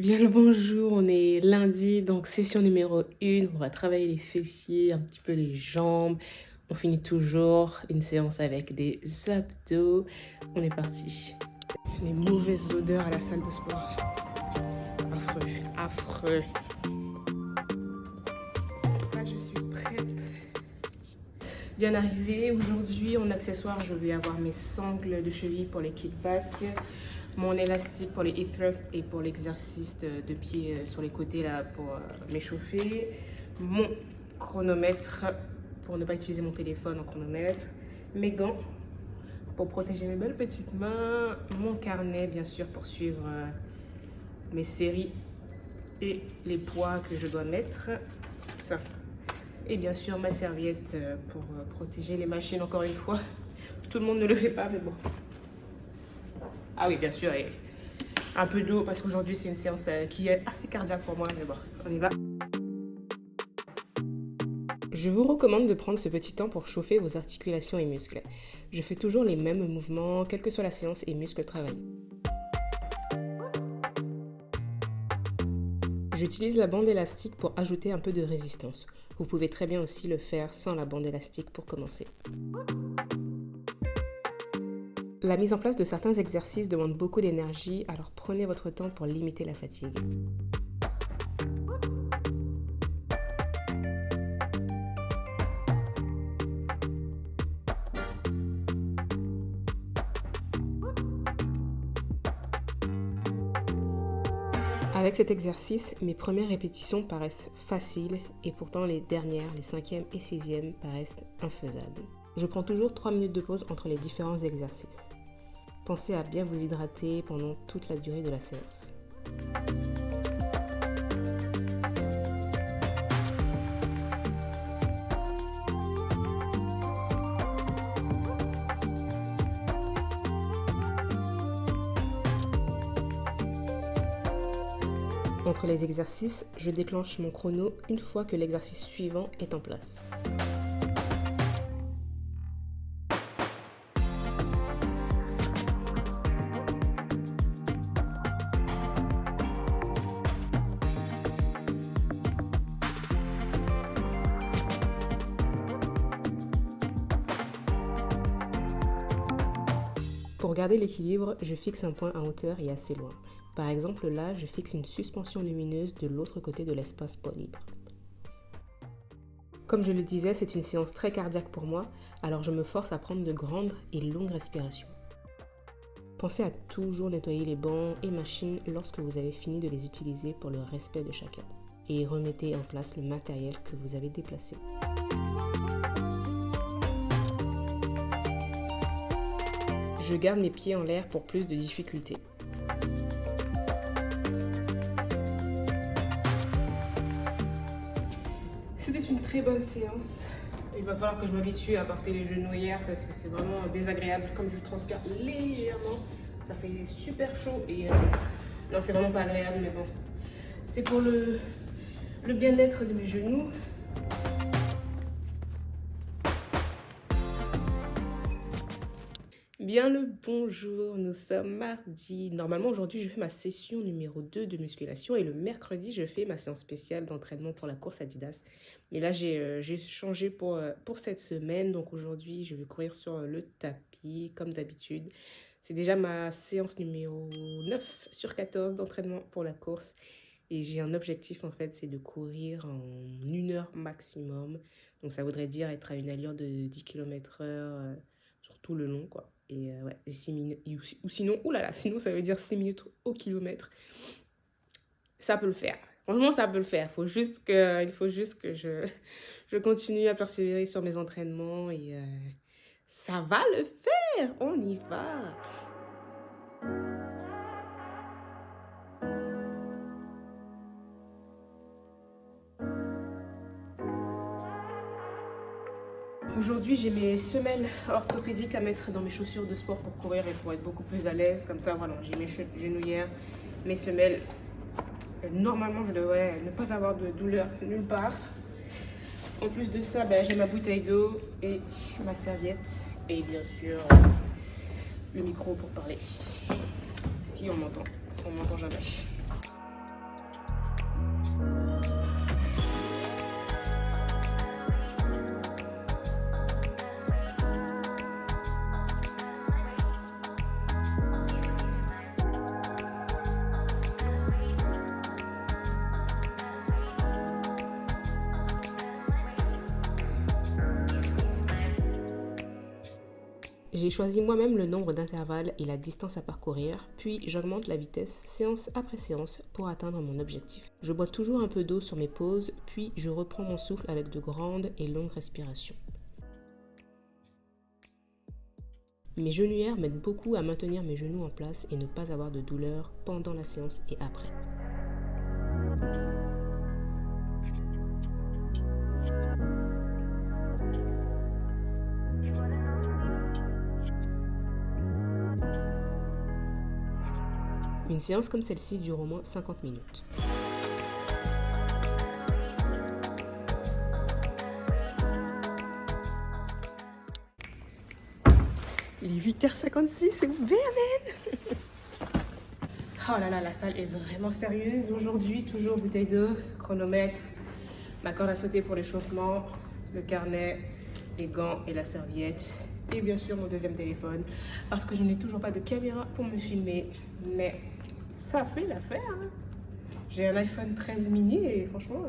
Bien le bonjour, on est lundi, donc session numéro 1. On va travailler les fessiers, un petit peu les jambes. On finit toujours une séance avec des abdos. On est parti. Les mauvaises odeurs à la salle de sport. Affreux, affreux. Là, je suis prête. Bien arrivé. Aujourd'hui, en accessoire, je vais avoir mes sangles de cheville pour les kickbacks, mon élastique pour les hip thrusts et pour l'exercice de pied sur les côtés là pour m'échauffer, mon chronomètre pour ne pas utiliser mon téléphone en chronomètre, mes gants pour protéger mes belles petites mains, mon carnet bien sûr pour suivre mes séries et les poids que je dois mettre, ça. Et bien sûr ma serviette pour protéger les machines encore une fois. Tout le monde ne le fait pas mais bon. Ah oui bien sûr, et un peu d'eau parce qu'aujourd'hui c'est une séance qui est assez cardiaque pour moi mais bon, on y va. Je vous recommande de prendre ce petit temps pour chauffer vos articulations et muscles. Je fais toujours les mêmes mouvements, quelle que soit la séance et muscles travaillés. J'utilise la bande élastique pour ajouter un peu de résistance. Vous pouvez très bien aussi le faire sans la bande élastique pour commencer. La mise en place de certains exercices demande beaucoup d'énergie, alors prenez votre temps pour limiter la fatigue. Avec cet exercice, mes premières répétitions paraissent faciles et pourtant les dernières, les 5e et 6e, paraissent infaisables. Je prends toujours 3 minutes de pause entre les différents exercices. Pensez à bien vous hydrater pendant toute la durée de la séance. Entre les exercices, je déclenche mon chrono une fois que l'exercice suivant est en place. Pour garder l'équilibre, je fixe un point en hauteur et assez loin. Par exemple, là, je fixe une suspension lumineuse de l'autre côté de l'espace poids libre. Comme je le disais, c'est une séance très cardiaque pour moi, alors je me force à prendre de grandes et longues respirations. Pensez à toujours nettoyer les bancs et machines lorsque vous avez fini de les utiliser pour le respect de chacun. Et remettez en place le matériel que vous avez déplacé. Je garde mes pieds en l'air pour plus de difficulté. C'était une très bonne séance. Il va falloir que je m'habitue à porter les genouillères parce que c'est vraiment désagréable. Comme je transpire légèrement, ça fait super chaud et non, c'est vraiment pas agréable, mais bon. C'est pour le bien-être de mes genoux. Bien le bonjour, nous sommes mardi. Normalement aujourd'hui je fais ma session numéro 2 de musculation et le mercredi je fais ma séance spéciale d'entraînement pour la course Adidas. Mais là j'ai changé pour cette semaine, donc aujourd'hui je vais courir sur le tapis comme d'habitude. C'est déjà ma séance numéro 9 sur 14 d'entraînement pour la course. Et j'ai un objectif en fait, c'est de courir en 1 heure maximum. Donc ça voudrait dire être à une allure de 10 km/h sur tout le long quoi. Et ouais, 6 minutes, ou sinon, oulala, sinon ça veut dire 6 minutes au kilomètre. Ça peut le faire. Franchement, ça peut le faire. Il faut juste que je continue à persévérer sur mes entraînements et ça va le faire. On y va. Aujourd'hui, j'ai mes semelles orthopédiques à mettre dans mes chaussures de sport pour courir et pour être beaucoup plus à l'aise. Comme ça, voilà, j'ai mes genouillères, mes semelles. Normalement, je devrais ne pas avoir de douleur nulle part. En plus de ça, j'ai ma bouteille d'eau et ma serviette. Et bien sûr, le micro pour parler. Si on m'entend, parce qu'on m'entend jamais. J'ai choisi moi-même le nombre d'intervalles et la distance à parcourir, puis j'augmente la vitesse séance après séance pour atteindre mon objectif. Je bois toujours un peu d'eau sur mes pauses, puis je reprends mon souffle avec de grandes et longues respirations. Mes genouillères m'aident beaucoup à maintenir mes genoux en place et ne pas avoir de douleur pendant la séance et après. Une séance comme celle-ci dure au moins 50 minutes. Il est 8h56, c'est ouvert, man. Oh là là, la salle est vraiment sérieuse. Aujourd'hui, toujours bouteille d'eau, chronomètre, ma corde à sauter pour l'échauffement, le carnet, les gants et la serviette. Et bien sûr, mon deuxième téléphone, parce que je n'ai toujours pas de caméra pour me filmer. Mais ça fait l'affaire. Hein. J'ai un iPhone 13 mini et franchement,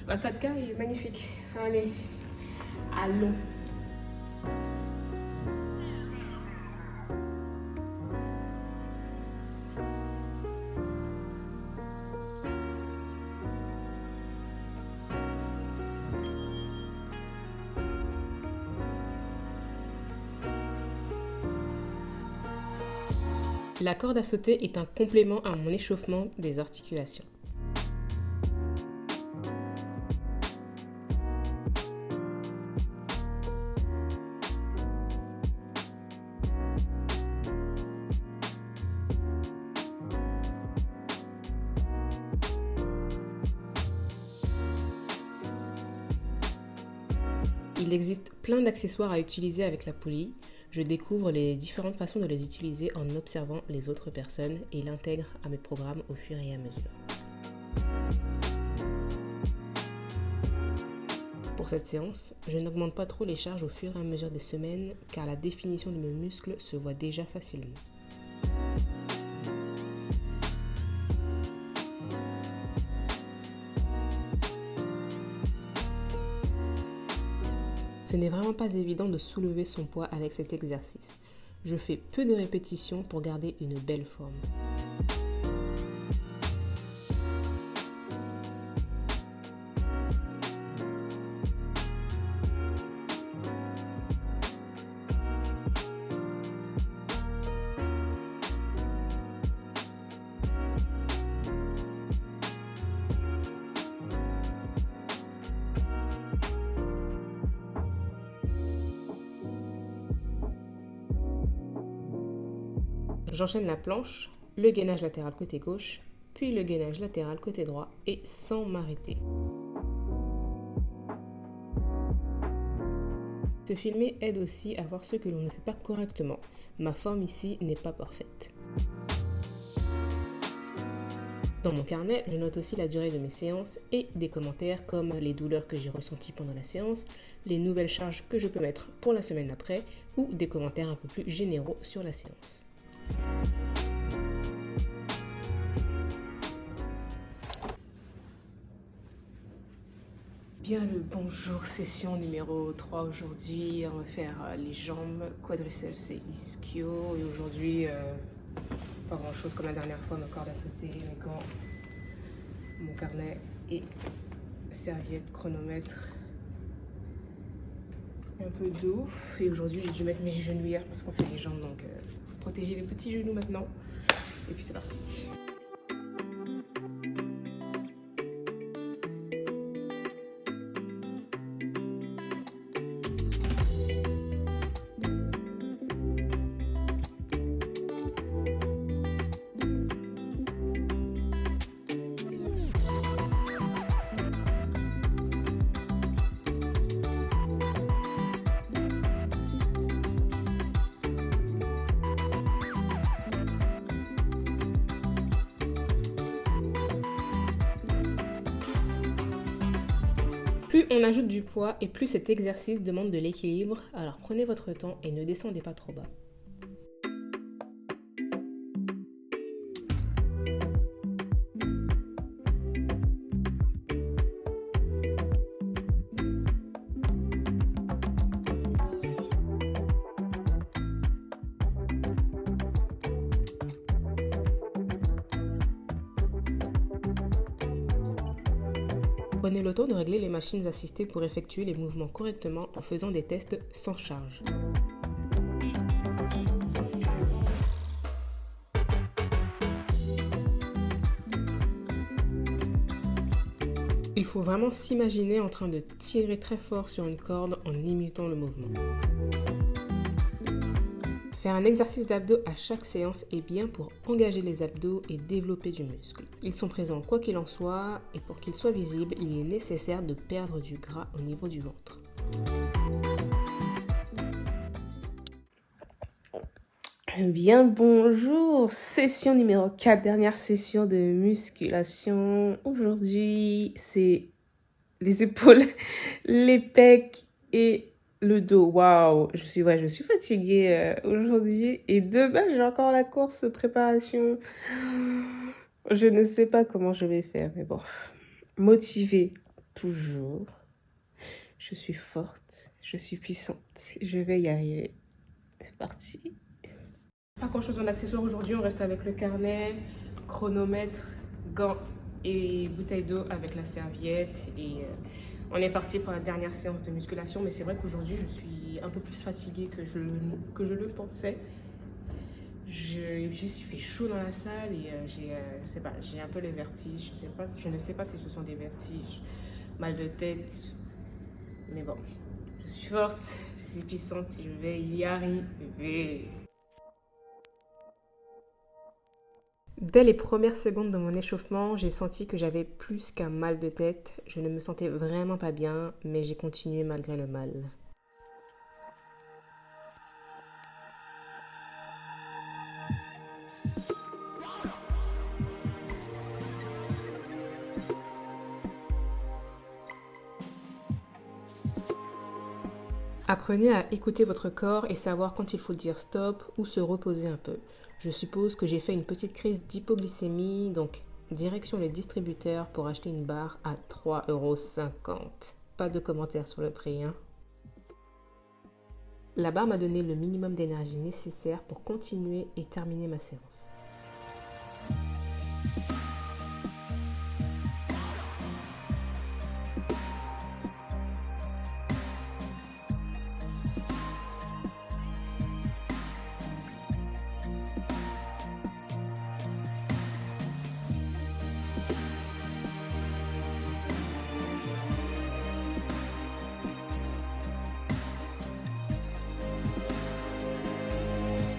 la 4K est magnifique. Allez, allons. La corde à sauter est un complément à mon échauffement des articulations. Il existe plein d'accessoires à utiliser avec la poulie. Je découvre les différentes façons de les utiliser en observant les autres personnes et l'intègre à mes programmes au fur et à mesure. Pour cette séance, je n'augmente pas trop les charges au fur et à mesure des semaines car la définition de mes muscles se voit déjà facilement. Ce n'est vraiment pas évident de soulever son poids avec cet exercice. Je fais peu de répétitions pour garder une belle forme. J'enchaîne la planche, le gainage latéral côté gauche, puis le gainage latéral côté droit et sans m'arrêter. Se filmer aide aussi à voir ce que l'on ne fait pas correctement. Ma forme ici n'est pas parfaite. Dans mon carnet, je note aussi la durée de mes séances et des commentaires comme les douleurs que j'ai ressenties pendant la séance, les nouvelles charges que je peux mettre pour la semaine d'après ou des commentaires un peu plus généraux sur la séance. Bien le bonjour, session numéro 3 aujourd'hui. On va faire les jambes, quadriceps et ischio. Et aujourd'hui, pas grand chose comme la dernière fois, ma corde à sauter, mes gants, mon carnet et serviette, chronomètre, un peu d'eau. Et aujourd'hui, j'ai dû mettre mes genouillères parce qu'on fait les jambes, donc faut protéger les petits genoux maintenant. Et puis c'est parti. Plus on ajoute du poids et plus cet exercice demande de l'équilibre, alors prenez votre temps et ne descendez pas trop bas. Prenez le temps de régler les machines assistées pour effectuer les mouvements correctement en faisant des tests sans charge. Il faut vraiment s'imaginer en train de tirer très fort sur une corde en imitant le mouvement. Faire un exercice d'abdos à chaque séance est bien pour engager les abdos et développer du muscle. Ils sont présents quoi qu'il en soit et pour qu'ils soient visibles, il est nécessaire de perdre du gras au niveau du ventre. Bien bonjour, session numéro 4, dernière session de musculation. Aujourd'hui, c'est les épaules, les pecs et le dos. Waouh, je suis fatiguée aujourd'hui et demain j'ai encore la course préparation. Je ne sais pas comment je vais faire, mais bon, motivée toujours. Je suis forte, je suis puissante, je vais y arriver. C'est parti. Pas grand chose en accessoires aujourd'hui, on reste avec le carnet, chronomètre, gants et bouteille d'eau avec la serviette et on est parti pour la dernière séance de musculation, mais c'est vrai qu'aujourd'hui je suis un peu plus fatiguée que je le pensais. Juste il fait chaud dans la salle et je sais pas, j'ai un peu les vertiges, je ne sais pas si ce sont des vertiges, mal de tête, mais bon, je suis forte, je suis puissante, je vais y arriver. Dès les premières secondes de mon échauffement, j'ai senti que j'avais plus qu'un mal de tête. Je ne me sentais vraiment pas bien, mais j'ai continué malgré le mal. Apprenez à écouter votre corps et savoir quand il faut dire stop ou se reposer un peu. Je suppose que j'ai fait une petite crise d'hypoglycémie, donc direction les distributeurs pour acheter une barre à 3,50 €. Pas de commentaires sur le prix, hein. La barre m'a donné le minimum d'énergie nécessaire pour continuer et terminer ma séance.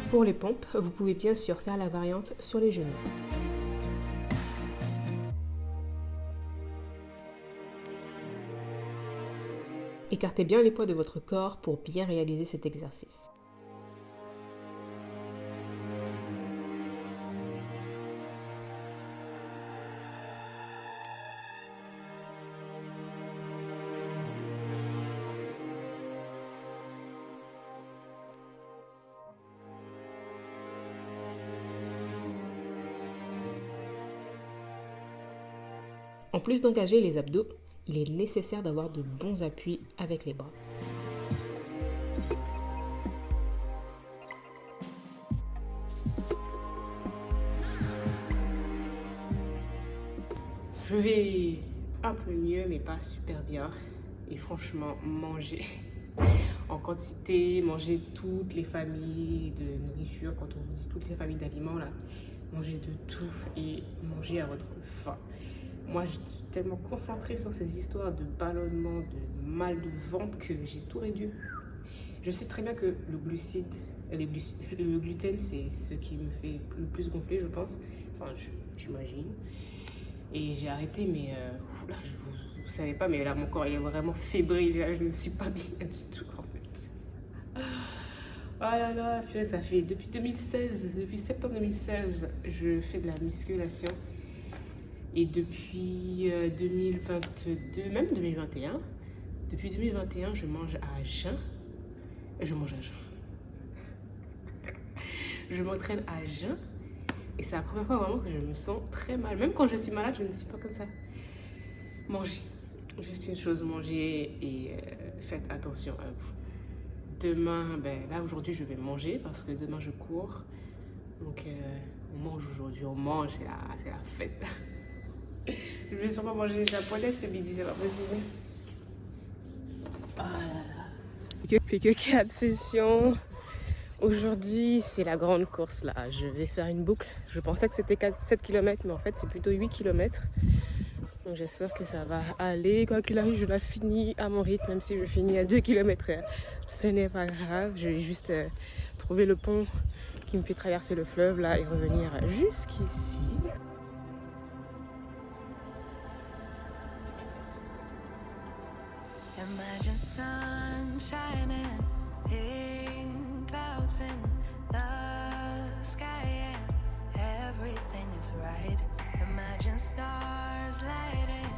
Pour les pompes, vous pouvez bien sûr faire la variante sur les genoux. Écartez bien les poids de votre corps pour bien réaliser cet exercice. En plus d'engager les abdos, il est nécessaire d'avoir de bons appuis avec les bras. Je vais un peu mieux, mais pas super bien. Et franchement, manger en quantité, manger toutes les familles de nourriture, quand on vous dit toutes les familles d'aliments, là, manger de tout et manger à votre faim. Moi, je suis tellement concentrée sur ces histoires de ballonnement, de mal de ventre que j'ai tout réduit. Je sais très bien que le gluten, c'est ce qui me fait le plus gonfler, je pense. Enfin, j'imagine. Et j'ai arrêté, mais là, vous ne savez pas, mais là, mon corps, il est vraiment fébrile. Là, je ne suis pas bien du tout, en fait. Oh là là, purée, ça fait depuis 2016, depuis septembre 2016, je fais de la musculation. Et depuis 2022, même 2021, depuis 2021, je mange à jeun. Je mange à jeun. Je m'entraîne à jeun. Et c'est la première fois vraiment que je me sens très mal. Même quand je suis malade, je ne suis pas comme ça. Mangez. Juste une chose, mangez et faites attention à vous. Demain, là aujourd'hui, je vais manger parce que demain, je cours. Donc, on mange aujourd'hui, on mange, c'est la fête. Je vais sûrement manger japonais ce midi, c'est pas possible. Plus que 4 sessions. Aujourd'hui, c'est la grande course là. Je vais faire une boucle. Je pensais que c'était 7 km, mais en fait, c'est plutôt 8 km. Donc j'espère que ça va aller. Quoi qu'il arrive, je la finis à mon rythme, même si je finis à 2 km/h. Ce n'est pas grave. Je vais juste trouver le pont qui me fait traverser le fleuve là et revenir jusqu'ici. Imagine sun shining, pink clouds in the sky, and everything is right. Imagine stars lighting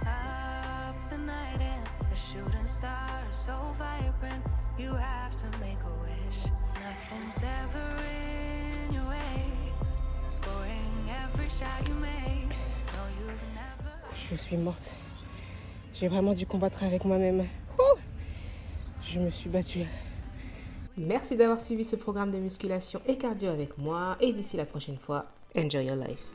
up the night, and a shooting star so vibrant. You have to make a wish. Nothing's ever in your way. Scoring every shot you make. No, you've never. Je suis morte. J'ai vraiment dû combattre avec moi-même. Ouh, je me suis battue. Merci d'avoir suivi ce programme de musculation et cardio avec moi. Et d'ici la prochaine fois, enjoy your life.